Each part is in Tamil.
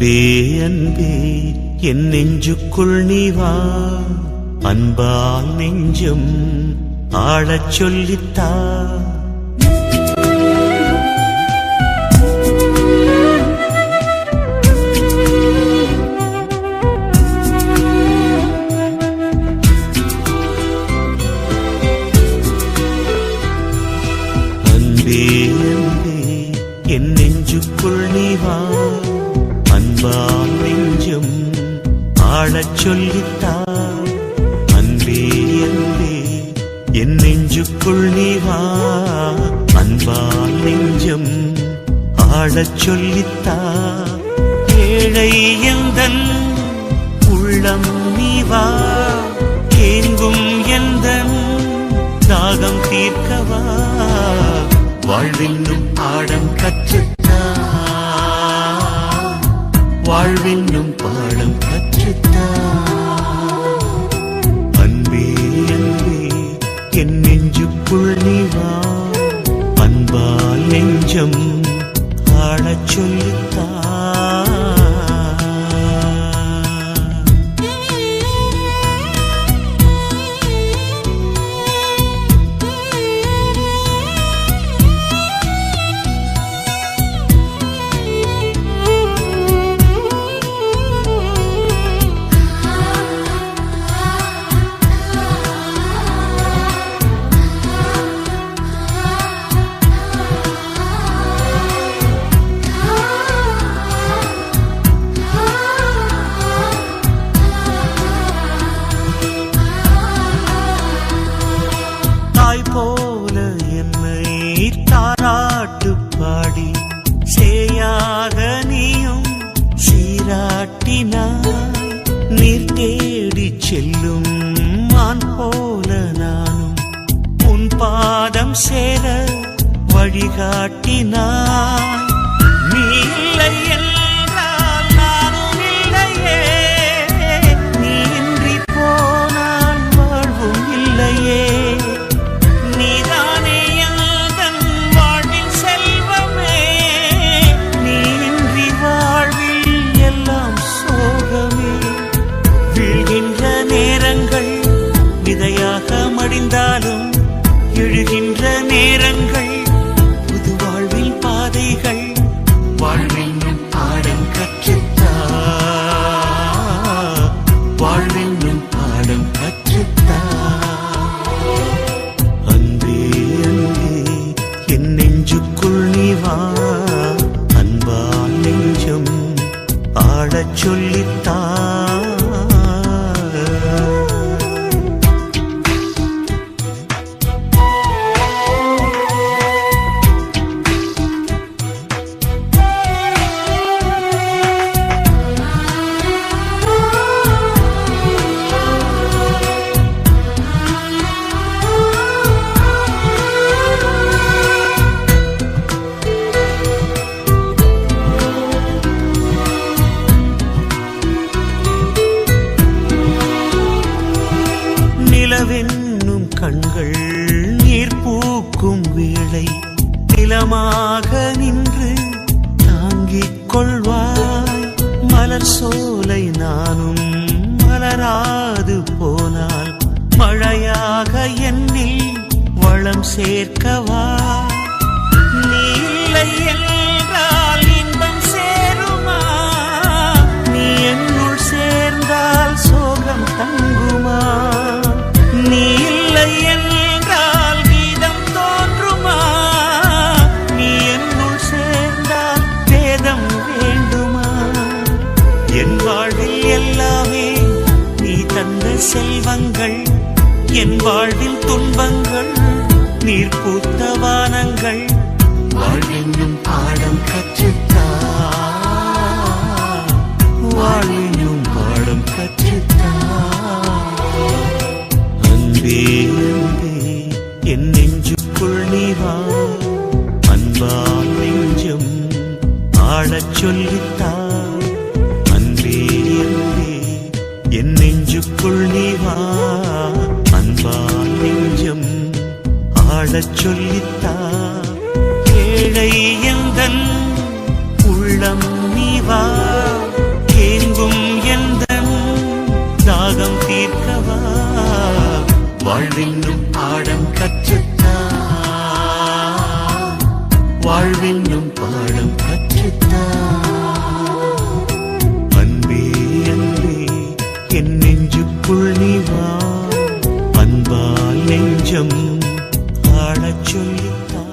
அன்பே அன்பே என் நெஞ்சுக்குள் நீ வா, அன்பால் நெஞ்சம் ஆளச் சொல்லித்தா. அன்பே அன்பே என் நெஞ்சுக்குள் நீ வா, அன்பால் நெஞ்சம் ஆளச் சொல்லித்தா. அன்பே அன்பே என் நெஞ்சுக்குள் நீ வா, அன்பால் நெஞ்சம் ஆளச் சொல்லித்தா. ஏழை எந்தன் உள்ளம் நீ வா, ஏங்கும் எந்தன் தாகம் தீர்க்கவா. வாழ்வென்னும் பாடம் கற்றுத்தா, வாழ்வென்னும் பாடம் கற்றுத்தா. அன்பே அன்பே என் நெஞ்சுக்குள் நீ வா, அன்பால் நெஞ்சம் ஆளச் சொல்லித்தா. போல என்னை தாராட்டு பாடி சேயாக நீயும் சீராட்டினாய். நீர் தேடி செல்லும் மான் போல நானும் உன் பாதம் சேர வழிகாட்டினாய். நீ இல்லை என்றால் நானும் இல்லையே, நீ இன்றி போனால் வாழ்வும் இல்லையே. விதையாக மடிந்தாலும் எழுகின்ற நேரங்கள் புது வாழ்வில் பாதைகள். வாழ்வென்னும் பாடம் கற்றுத்தா, வாழ்வென்னும் பாடம் கற்றுத்தா. அன்பே அன்பே என் நெஞ்சுக்குள் நீ வா, அன்பால் நெஞ்சம் ஆளச் சொல்லித்தா. நிலவென்னும் கண்கள் நீர் பூக்கும் வேளை நிலமாக நின்று தாங்கிக் கொள்வாய். மலர் சோலை நானும் மலராது போனால் மழையாக என்னில் வளம் சேர்க்கவா. நீ இல்லை என்றால் இன்பம் சேருமா, நீ என்னுள் சேர்ந்தால் சோகம் தங்குமா. நீ இல்லை என்றால் கீதம் தோன்றுமா, நீ என்னுள் சேர்ந்தால் வேதம் வேண்டுமா. என் வாழ்வில் எல்லாமே நீ தந்த செல்வங்கள், என் வாழ்வில் துன்பங்கள் நீர் பூத்த வானங்கள். வாழ்வென்னும் பாடம் கற்றுத்தா, வாழ்வென்னும் பாடம் கற்றுத்தா. அன்பே அன்பே என் நெஞ்சுக்குள் நீ வா, அன்பால் நெஞ்சம் ஆளச் சொல்லித்தா. அன்பே அன்பே என் நெஞ்சுக்குள் நீ வா, அன்பால் நெஞ்சம் ஆளச் சொல்லித்தா. ஏழை எந்தன் உள்ளம் நீ வா, நெஞ்சுக்குள் நீ வா அன்பால் நெஞ்சம் ஆடச் சொல்லித்தா.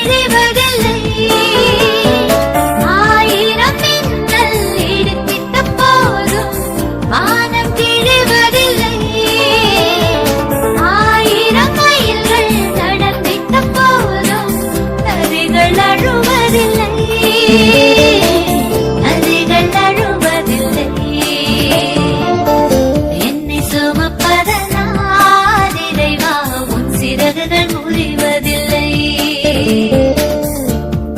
கிழிவதில்லை. ஆயிரம் மின்னல் இடித்திட்ட போதும் வானம் கிழிவதில்லை. ஆயிரம் மயில்கள் நடந்திட்ட போதும் நதிகள் அழுவதில்லை. நதிகள் அழுவதில்லை. என்னை சுமப்பதனால் இறைவா உன் சிறகுகள் முறிவதில்லை.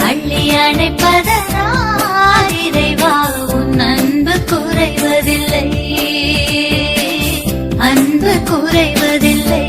அள்ளி அணைப்பதனால் இறைவா உன் அன்பு குறைவதில்லை. அன்பு குறைவதில்லை.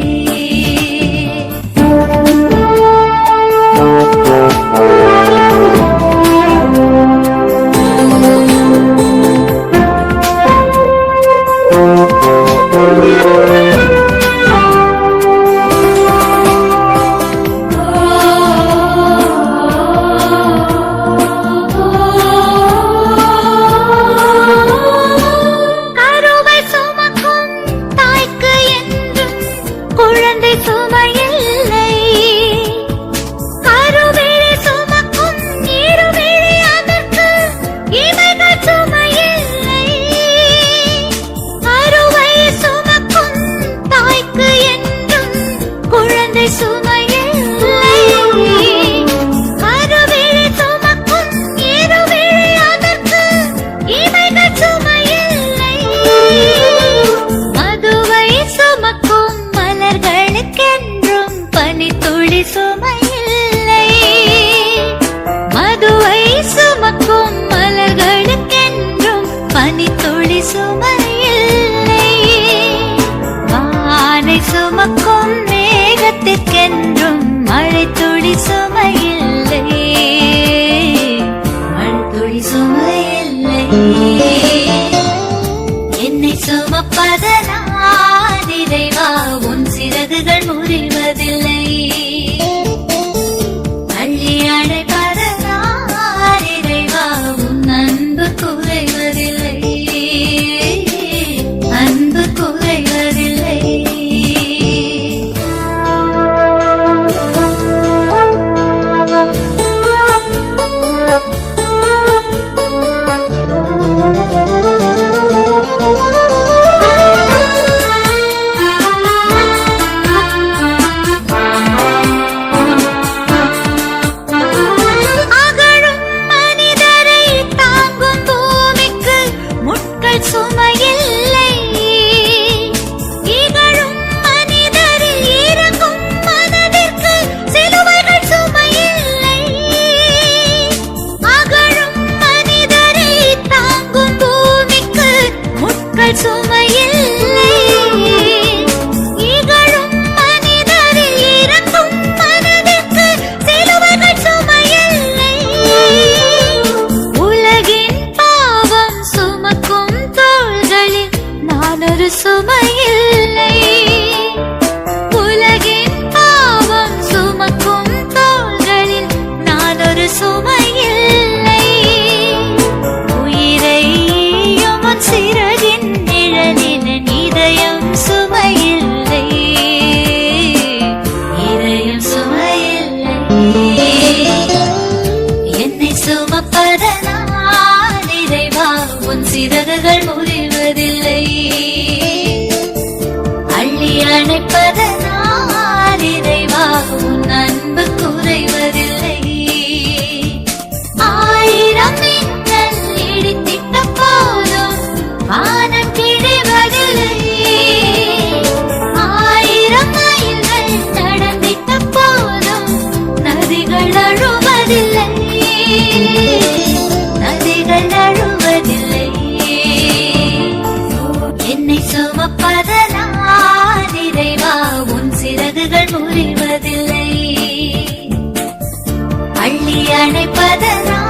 கருவை சுமக்கும் தாய்க்கு என்றும் குழந்தை சுமையில்லை. கருவிழி சுமக்கும் இருவிழி அதற்கு இமைகள் சுமையில்லை. கருவை சுமக்கும் தாய்க்கு என்றும் குழந்தை சுமையில்லை. கருவிழி சுமக்கும் இருவிழி அதற்கு இமைகள் சுமையில்லை. மதுவை சுமக்கும் மலர்களுக்கென்றும் பனித்துளி சுமையில்லை. மதுவை சுமக்கும் மலர்களுக்கென்றும் பனித்துளி சுமையில்லை. வானை சுமக்கும் மேகத்திற்கென்றும் மழைத்துளி சுமையில்லை. மழைத்துளி சுமையில்லை. என்னை சுமப்பதனால் இறைவா உன் சிறகுகள் முறிவதில்லை. அள்ளி அணைப்பதனால் இறைவா உன் அன்பு குறைவதில்லை. அன்பு குறைவதில்லை. அகழும் மனிதரை தாங்கும் பூமிக்கு முட்கள் சுமையில்லை. இகழும் மனிதரில் இறங்கும் மனதிற்கு சிலுவைகள் சுமையில்லை. அகழும் மனிதரை தாங்கும் பூமிக்கு முட்கள் சுமையில்லை. இகழும் மனிதரில் இறங்கும் மனதிற்கு சிலுவைகள் சுமையில்லை. உலகின் பாவம் சுமக்கும் தோள்களில் நான் ஒரு சுமையில்லை. உலகின் பாவம் சுமக்கும் தோள்களில் நான் ஒரு சுமையில்லை. உயிரை உன் சிறகின் நிழலில் இதயம் சுமையில்லை. இதயம் சுமையில்லை. என்னை சுமப்பதனால் இறைவா உன் சிறகுகள் முறிவதில்லை. அள்ளி அணைப்பதனால் இறைவா உன் அன்பு குறைவதில்லை. ஆயிரம் மின்னல் இடித்திட்ட போதும் வானம் கிழிவதில்லை. ஆயிரம் மயில்கள் நடந்திட்ட போதும் நதிகள் அழுவதில்லை. நதிகள் அழுவதில்லை. என்னை சுமப்பதனால் இறைவா உன் சிறகுகள் முறிவதில்லை. அள்ளி அணைப்பதனால்